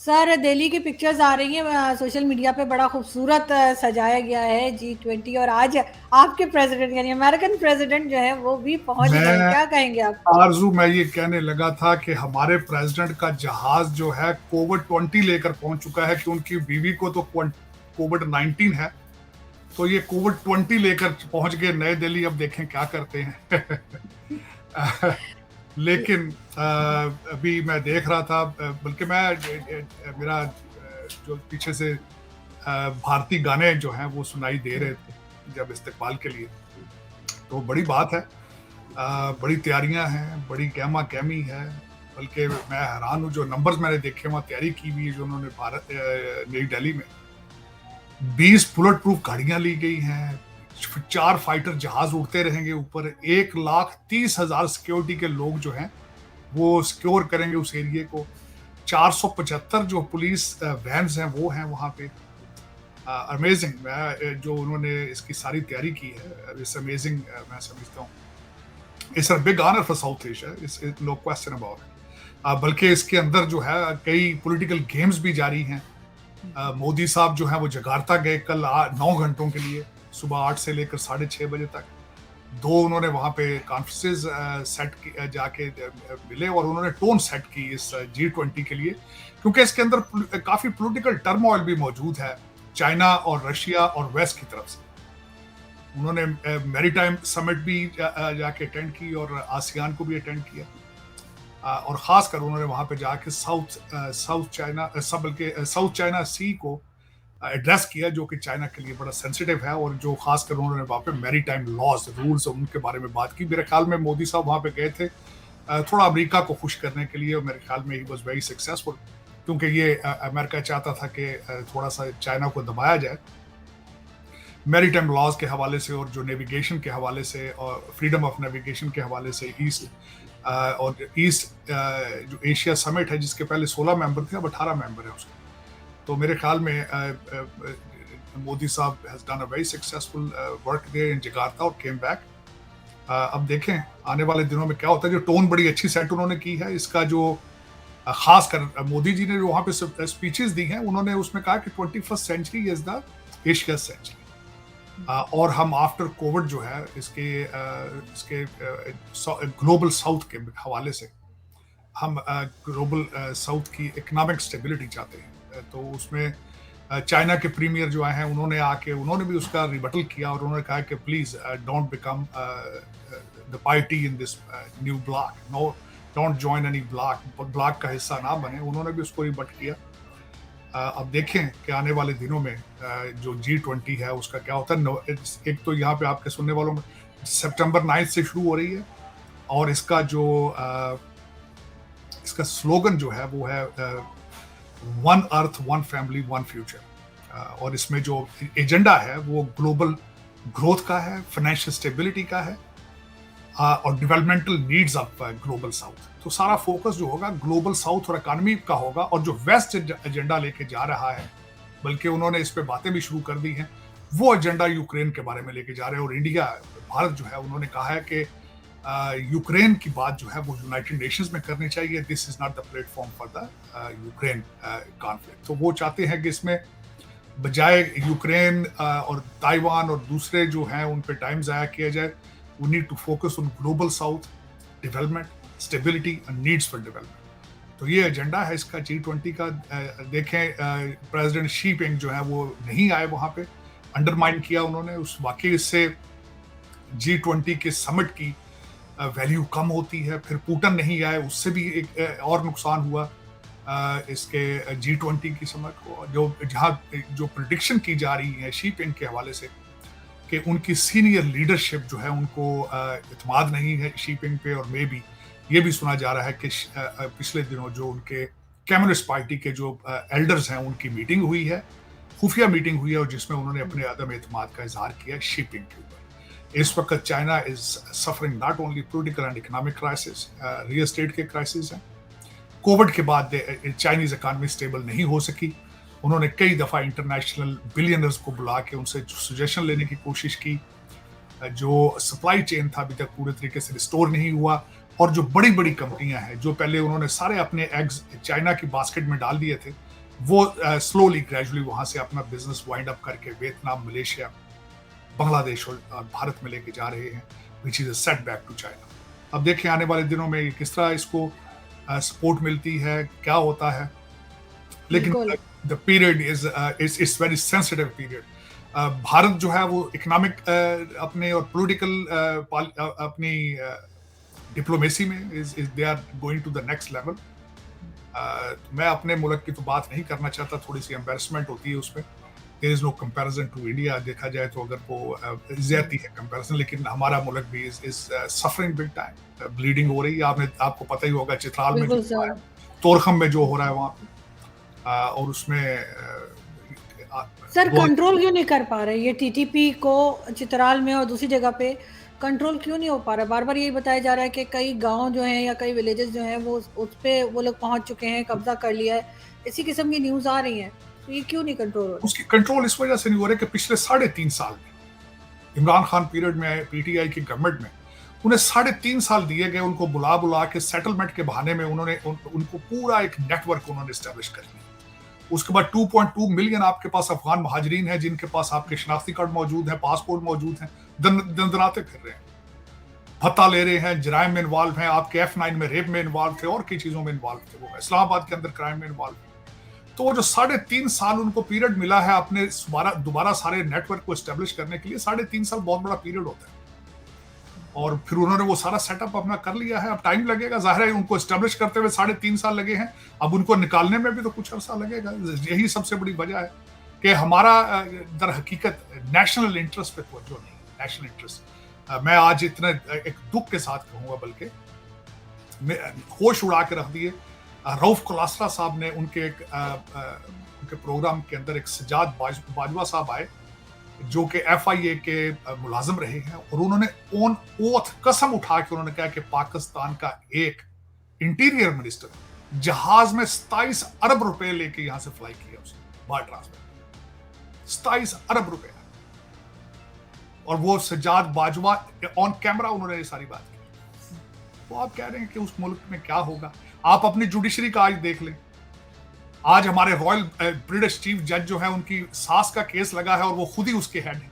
Sir Delhi की pictures आ रही हैं सोशल मीडिया पे, बड़ा खूबसूरत सजाया गया है G20। और आज आपके प्रेसिडेंट यानी अमेरिकन प्रेसिडेंट जो है वो भी पहुंच गए हैं, मैं क्या कहेंगे आप? आरजू मैं ये कहने लगा था कि हमारे प्रेसिडेंट का जहाज जो है कोविड 20 लेकर पहुंच चुका है, कि उनकी बीवी को तो कोविड 19 है। तो ये कोविड 20 लेकर पहुंच गए नई दिल्ली। अब देखें क्या करते हैं। लेकिन अभी मैं देख रहा था, बल्कि मैं मेरा जो पीछे से भारतीय गाने जो हैं वो सुनाई दे रहे थे जब इस्तेकबाल के लिए। तो बड़ी बात है, बड़ी तैयारियां हैं, बड़ी गहमा गहमी है। बल्कि मैं हैरान हूँ, जो नंबर्स मैंने देखे वहाँ तैयारी की हुई है जो उन्होंने भारत नई दिल्ली में 20 बुलेट प्रूफ गाड़ियां ली गई हैं, 4 फाइटर जहाज उड़ते रहेंगे ऊपर, 1,30,000 सिक्योरिटी के लोग जो हैं वो सिक्योर करेंगे उस एरिया को। 475 जो पुलिस वैन्स हैं वो हैं वहाँ पे। अमेजिंग। मैं जो उन्होंने इसकी सारी तैयारी की है, इट्स अमेजिंग। मैं समझता हूँ it's a big honour for South Asia, it's no question about it. बल्कि इसके अंदर जो है कई पॉलिटिकल गेम्स भी जारी हैं। मोदी साहब जो है वो जकार्ता गए कल 9 घंटों के लिए, सुबह 8 से लेकर 6:30 बजे तक। 2 उन्होंने वहां पे कॉन्फ्रेंसेज सेट जाके मिले और उन्होंने टोन सेट की इस G20 के लिए, क्योंकि इसके अंदर काफी पॉलिटिकल टर्मोइल भी मौजूद है चाइना और रशिया और वेस्ट की तरफ से। उन्होंने मैरीटाइम समिट भी जाके अटेंड की और आसियान को भी अटेंड किया। और खासकर उन्होंने वहां पे जाके साउथ चाइना सी को एड्रेस किया, जो कि चाइना के लिए बड़ा सेंसिटिव है। और जो खासकर उन्होंने वहां पे मैरी टाइम लॉज रूल्स उनके बारे में बात की। मेरे ख्याल में मोदी साहब वहां पे गए थे थोड़ा अमेरिका को खुश करने के लिए, और मेरे ख्याल में ही वॉज वेरी सक्सेसफुल, क्योंकि ये अमेरिका चाहता था कि थोड़ा सा चाइना को दबाया जाए मैरी टाइम लॉज के हवाले से, और जो नेविगेशन के हवाले से और फ्रीडम ऑफ नेविगेशन के हवाले से। ईस्ट और ईस्ट जो एशिया समिट है जिसके पहले 16 मेंबर थे, अब 18 मेंबर है उसके। तो मेरे ख्याल में मोदी साहब has done a very successful work there in Jakarta और केम बैक। अब देखें आने वाले दिनों में क्या होता है। जो टोन बड़ी अच्छी सेट उन्होंने की है इसका, जो खास कर मोदी जी ने जो वहां पे स्पीचेस दी हैं, उन्होंने उसमें कहा कि 21st century is the Asia century. और हम आफ्टर कोविड जो है इसके ग्लोबल साउथ के हवाले से हम ग्लोबल साउथ की इकोनॉमिक स्टेबिलिटी चाहते हैं। तो उसमें चाइना के प्रीमियर जो आए हैं उन्होंने भी उसका रिबटल किया, और उन्होंने कहा कि please don't become the party in this new block, no don't join any block का हिस्सा ना बने। उन्होंने भी उसको रिबट किया। अब देखें कि आने वाले दिनों में जो G20 है उसका क्या होता है। एक तो यहाँ पे आपके सुनने वालों में सितंबर 9 से शुरू हो रही है, और इसका स्लोगन जो है वो है one earth one family one future. और इसमें जो एजेंडा है वो ग्लोबल ग्रोथ का है, फाइनेंशियल स्टेबिलिटी का है, और developmental needs of global south. तो सारा फोकस जो होगा ग्लोबल साउथ और इकोनॉमी का होगा। और जो वेस्ट एजेंडा लेके जा रहा है, बल्कि उन्होंने इस पे बातें भी शुरू कर दी हैं, वो एजेंडा यूक्रेन के बारे में लेके जा रहे हैं। और इंडिया, भारत जो है, उन्होंने कहा है कि यूक्रेन की बात जो है वो यूनाइटेड नेशंस में करनी चाहिए। This is not the platform for the Ukraine conflict. तो वो चाहते हैं कि इसमें बजाय यूक्रेन और ताइवान और दूसरे जो हैं उन पे टाइम ज़ाया किया जाए, we need to focus on global south development, stability and needs for development। तो ये एजेंडा है इसका G20 का। देखें प्रेसिडेंट शी पिंग जो है वो नहीं आए वहां पे, अंडरमाइन किया उन्होंने उस वाकई से। G20 के समिट की वैल्यू कम होती है। फिर पुतिन नहीं आए, उससे भी एक और नुकसान हुआ इसके G20 की समिट को। जो प्रिडिक्शन की जा रही है शी पिंग के हवाले से कि उनकी सीनियर लीडरशिप जो है उनको इत्मीनान नहीं है शी पिंग पे। और मे भी ये भी सुना जा रहा है कि पिछले दिनों जो उनके कम्युनिस्ट पार्टी के जो एल्डर्स हैं उनकी मीटिंग हुई है, खुफिया मीटिंग हुई है, और जिसमें उन्होंने अपने अदम एतमाद का इजहार किया शी पिंग के ऊपर। इस वक्त China is suffering not only political and economic crisis, real estate के क्राइसिस हैं। कोविड के बाद चाइनीज इकानमी स्टेबल नहीं हो सकी। उन्होंने कई दफ़ा इंटरनेशनल बिलियनर्स को बुला के उनसे सजेशन लेने की कोशिश की। जो सप्लाई चेन था अभी तक पूरे तरीके से रिस्टोर नहीं हुआ। और जो बड़ी बड़ी कंपनियां हैं, जो पहले उन्होंने सारे अपने एग्स चाइना की बास्केट में डाल दिए थे, वो स्लोली ग्रेजुअली वहां से अपना बिजनेस वाइंड अप करके वियतनाम, मलेशिया, बांग्लादेश और भारत में लेके जा रहे हैं, which is a setback to China. अब देखिए आने वाले दिनों में किस तरह इसको सपोर्ट मिलती है, क्या होता है, लेकिन बिल्कुल। The period is very sensitive period. Bharat जो है वो इकोनॉमिक अपने और पॉलिटिकल अपनी डिप्लोमेसी में is they are going to the next level. मैं अपने मुल्क की तो बात नहीं करना चाहता, थोड़ी सी एम्बेरसमेंट होती है उसमें। There is no comparison to India, देखा जाए तो अगर वो ज्यादती है कंपैरिजन, लेकिन हमारा मुल्क भी is suffering big time, bleeding हो रही है। आपको पता ही होगा चित्राल में जो बिल्कुल हो रहा सर। है, तोरखम में जो हो रहा है वहाँ पे, और उसमें सर दो कंट्रोल क्यों नहीं कर पा रहे ये टीटीपी को, चित्राल में और दूसरी जगह पे कंट्रोल क्यों नहीं हो पा रहा? बार बार यही बताया जा रहा है कि कई गांव जो हैं या कई विलेजेस जो हैं वो उस पे वो लोग पहुंच चुके हैं, कब्जा कर लिया है, इसी किस्म की न्यूज आ रही हैं, तो ये क्यों नहीं कंट्रोल हो रहा? उसकी कंट्रोल इस वजह से नहीं हो रहा कि पिछले 3.5 साल में इमरान खान पीरियड में, पीटीआई की गवर्नमेंट में, उन्हें 3.5 साल दिए गए, उनको बुला बुला के सेटलमेंट के बहाने में उनको पूरा एक नेटवर्क उन्होंने स्टैब्लिश कर लिया। उसके बाद 2.2 मिलियन आपके पास अफगान महाजरीन हैं जिनके पास आपके शनाख्ती कार्ड मौजूद हैं, पासपोर्ट मौजूद हैं, दंदनाते फिर रहे हैं, भत्ता ले रहे हैं, जराइम में इन्वॉल्व हैं, आपके F9 में रेप में इन्वॉल्व थे और कई चीजों में इन्वॉल्व थे, वो इस्लामाबाद के अंदर क्राइम में इन्वॉल्व थे। तो वो जो 3.5 साल उनको पीरियड मिला है अपने दोबारा सारे नेटवर्क को एस्टेब्लिश करने के लिए, 3.5 साल बहुत बड़ा पीरियड होता है। और फिर उन्होंने वो सारा सेटअप अपना कर लिया है, अब टाइम लगेगा, जाहिर है उनको एस्टेब्लिश करते हुए 3.5 साल लगे हैं, अब उनको निकालने में भी तो कुछ अरसा लगेगा। यही सबसे बड़ी वजह है कि हमारा दर हकीकत नेशनल इंटरेस्ट पे तवज्जो नहीं, नेशनल इंटरेस्ट। मैं आज इतने एक दुख के साथ कहूंगा, बल्कि होश उड़ा के रख दिए। रऊफ कुलासरा साहब ने उनके उनके प्रोग्राम के अंदर एक सजाद बाजवा साहब आए जो कि FIA के मुलाजिम रहे हैं, और उन्होंने ऑन ओथ कसम उठा के उन्होंने कहा कि पाकिस्तान का एक इंटीरियर मिनिस्टर जहाज में 27 अरब रुपए लेके यहां से फ्लाई किया, उसने बाहर ट्रांसफर 27 अरब रुपए, और वो सज्जाद बाजवा ऑन कैमरा उन्होंने ये सारी बात की। तो आप कह रहे हैं कि उस मुल्क में क्या होगा? आप अपनी जुडिशरी का आज देख लें। आज हमारे रॉयल ब्रिटिश चीफ जज जो है, उनकी सास का केस लगा है और वो खुद ही उसके हेड है,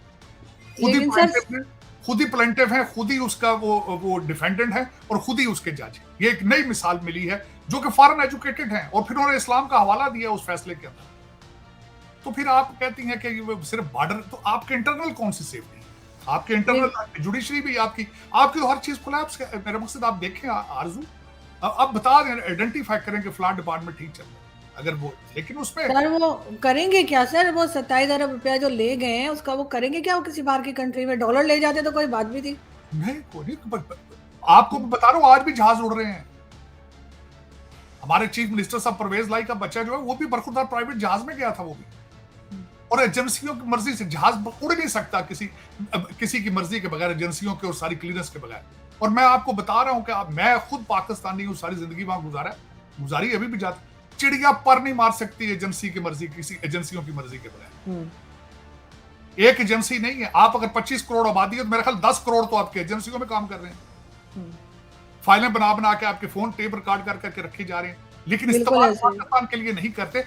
खुद ही प्लेंटिफ है, खुद ही प्लेंटिफ है, खुद ही उसका वो डिफेंडेंट है और खुद ही उसके जज है। ये एक नई मिसाल मिली है जो कि फॉरेन एजुकेटेड है, और फिर उन्होंने इस्लाम का हवाला दिया उस फैसले के अंदर। तो फिर आप कहती हैं कि सिर्फ बॉर्डर, तो आपके इंटरनल कौन सी सेफ्टी? आपके इंटरनल जुडिशरी भी आपकी तो हर चीज कोलैप्स। मेरा मकसद आप देखें आरजू, अब बता दें, आइडेंटिफाई करें कि फ्लैट डिपार्टमेंट ठीक चल रहा है अगर वो, लेकिन उसमें सर वो करेंगे क्या सर? वो 27 अरब रुपया जो ले गए हैं उसका वो करेंगे क्या? वो किसी बाहर की कंट्री में डॉलर ले जाते तो कोई बात भी थी। नहीं, कोई आपको बता रहा हूं, आज भी जहाज उड़ रहे हैं। हमारे चीफ मिनिस्टर साहब परवेज लाई का बच्चा जो है वो भी बरखुरदार प्राइवेट जहाज में गया था, वो भी, और एजेंसियों की मर्जी से जहाज उड़ नहीं सकता किसी की मर्जी के बगैर, एजेंसियों के और सारी क्लियरेंस के बगैर। और मैं आपको बता रहा हूं कि मैं खुद पाकिस्तानी हूं, सारी जिंदगी वहां गुजारी अभी भी जाती। चिड़िया पर नहीं मार सकती एजेंसी की मर्जी, किसी एजेंसियों की मर्जी के बगैर। एक एजेंसी नहीं है, आप अगर 25 करोड़ आबादी है तो मेरा ख्याल 10 करोड़ तो आपके एजेंसियों में काम कर रहे हैं, फाइलें बना के आपके फोन टेप रिकॉर्ड करके रखे जा रहे हैं, लेकिन इस्तेमाल पाकिस्तान के लिए नहीं करते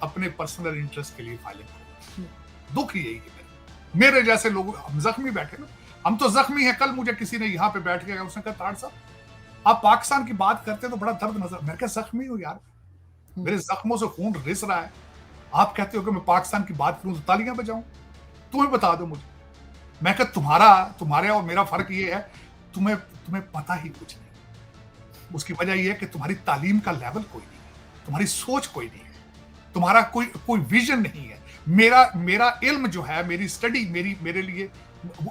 अपने पर्सनल इंटरेस्ट के लिए फाइलें। दुख यही है, मेरे जैसे लोग, हम जख्मी बैठे ना, हम तो जख्मी है। कल मुझे किसी ने यहाँ पे बैठ के उसने कहा, ताड़ साहब आप पाकिस्तान की बात करते तो बड़ा दर्द नजर, मैं क्या जख्मी हूँ यार, मेरे जख्मों से खून रिस रहा है, आप कहते हो कि मैं पाकिस्तान की बात करूं तो तालियां बजाऊं? तुम्हें बता दो मुझे, मैं क्या तुम्हारे और मेरा फर्क ये है, तुम्हें पता ही कुछ नहीं। उसकी वजह यह है कि तुम्हारी तालीम का लेवल कोई नहीं है, तुम्हारी सोच कोई नहीं है, तुम्हारा कोई विजन नहीं है। मेरा इल्म जो है, मेरी स्टडी, मेरे लिए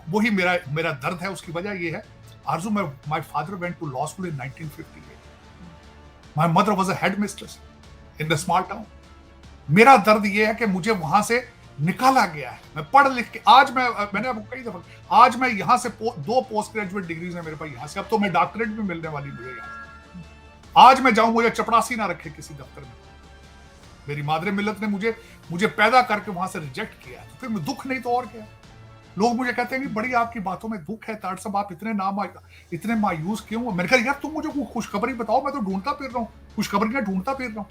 वही मेरा दर्द है। उसकी वजह यह है, Arzoo, my father went to law school in 1958, my mother was a headmistress in the small town. मेरा दर्द यह है कि मुझे वहां से निकाला गया है। मैं पढ़ लिख के आज मैंने आपको कई दफा, आज मैं यहां से 2 पोस्ट ग्रेजुएट डिग्रीज है मेरे पास यहां से, अब तो मैं डॉक्टरेट भी मिलने वाली मुझे यहां से। आज मैं जाऊं, मुझे चपरासी ना रखे किसी दफ्तर में। मेरी मादरे मिल्लत ने मुझे पैदा करके वहां से रिजेक्ट किया, तो फिर दुख नहीं तो और क्या। लोग मुझे कहते हैं कि बड़ी आपकी बातों में दुख है ताड़ साहब, आप इतने मायूस क्यों हो? मैंने कहा यार तुम मुझे खुशखबरी बताओ, मैं तो ढूंढता फिर रहा हूँ, खुशखबरियां ढूंढता फिर रहा हूँ।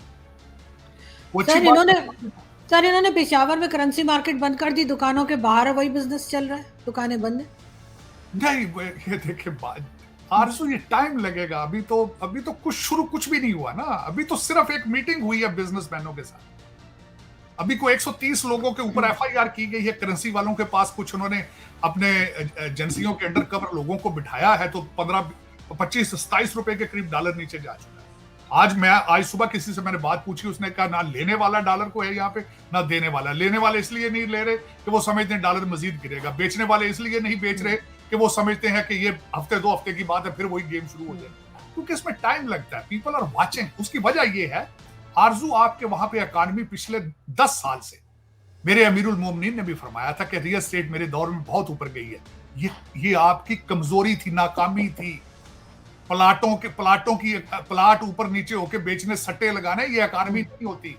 वो अच्छी सर बात इन्होंने है। सर इन्होंने पेशावर में करेंसी मार्केट बंद कर दी, दुकानों के बाहर वही बिजनेस चल रहा है, दुकानें बंद है। नहीं ये देखिए बात आरजू, ये टाइम लगेगा। अभी तो कुछ भी नहीं हुआ ना। अभी तो सिर्फ एक मीटिंग हुई है बिजनेसमैनों के साथ। अभी को 130 लोगों के ऊपर एफआईआर की गई है करेंसी वालों के पास। कुछ उन्होंने अपने एजेंसियों के अंडर कवर लोगों को बिठाया है, तो 25-27 रुपए के करीब डॉलर नीचे जा चुका है। आज सुबह किसी से मैंने बात पूछी, उसने कहा ना लेने वाला डॉलर को है यहाँ पे, ना देने वाला। लेने वाले इसलिए नहीं ले रहे कि वो समझते हैं डॉलर मजीद गिरेगा, बेचने वाले इसलिए नहीं बेच रहे कि वो समझते हैं कि ये हफ्ते 2 हफ्ते की बात है, फिर वही गेम शुरू हो जाएगा। क्योंकि इसमें टाइम लगता है, पीपल आर वाचिंग। उसकी वजह ये है आरजू, आपके वहां पे इकॉनमी पिछले 10 साल से, मेरे अमीरुल मोमिनीन ने भी फरमाया था कि रियल एस्टेट मेरे दौर में बहुत ऊपर गई है। ये आपकी कमजोरी थी, नाकामी थी। प्लाट ऊपर नीचे होके बेचने, सट्टे लगाने, ये इकॉनमी नहीं होती।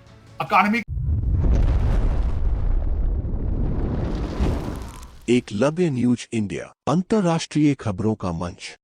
इकॉनमी एकलव्य न्यूज इंडिया, अंतर्राष्ट्रीय खबरों का मंच।